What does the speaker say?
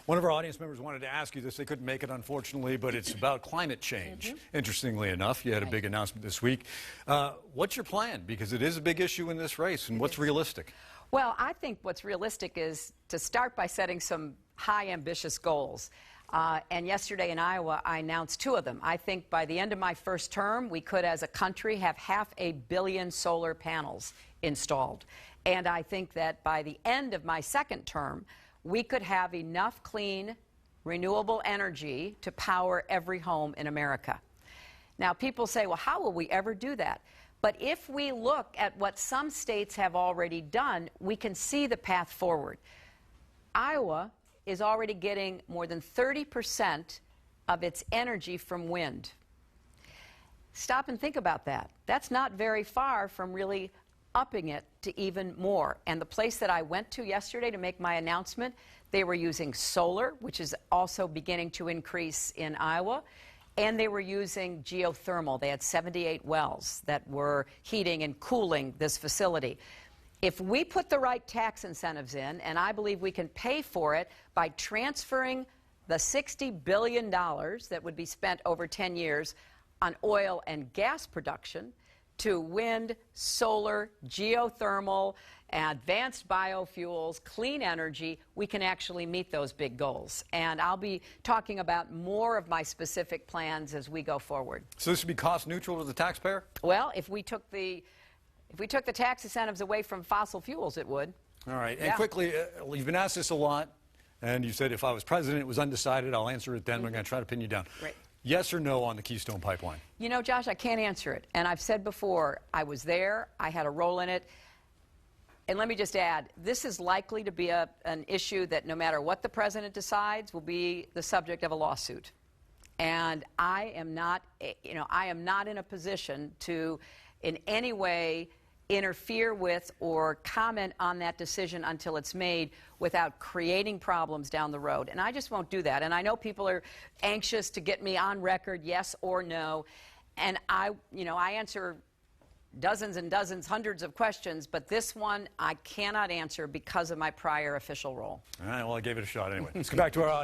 One of our audience members wanted to ask you this. They couldn't make it, unfortunately, but it's about climate change. Interestingly enough, you had a big announcement this week. What's your plan? Because it is a big issue in this race, and what's realistic? Well, I think what's realistic is to start by setting some high, ambitious goals. And yesterday in Iowa, I announced 2 of them. I think by the end of my first term, we could, as a country, have 500 million solar panels installed. And I think that by the end of my second term, we could have enough clean, renewable energy to power every home in America. Now, people say, well, how will we ever do that? But if we look at what some states have already done, we can see the path forward. Iowa is already getting more than 30% of its energy from wind. Stop and think about that. That's not very far from really upping it to even more. And the place that I went to yesterday to make my announcement, they were using solar, which is also beginning to increase in Iowa, and they were using geothermal. They had 78 wells that were heating and cooling this facility. If we put the right tax incentives in, and I believe we can pay for it by transferring the $60 billion that would be spent over 10 years on oil and gas production to wind, solar, geothermal, advanced biofuels, clean energy, we can actually meet those big goals. And I'll be talking about more of my specific plans as we go forward. So this would be cost neutral to the taxpayer? Well, if we took the tax incentives away from fossil fuels, it would. All right. And quickly, you've been asked this a lot, and you said if I was president, it was undecided. I'll answer it then. I'm going to try to pin you down. Right. Yes or no on the Keystone Pipeline? You know, Josh, I can't answer it. And I've said before, I was there, I had a role in it. And let me just add, this is likely to be an issue that no matter what the president decides will be the subject of a lawsuit. And I am not in a position to in any way interfere with or comment on that decision until it's made without creating problems down the road. And I just won't do that. And I know people are anxious to get me on record, yes or no. And I answer dozens and dozens, hundreds of questions, but this one I cannot answer because of my prior official role. All right, well, I gave it a shot anyway. Let's go back to our audience.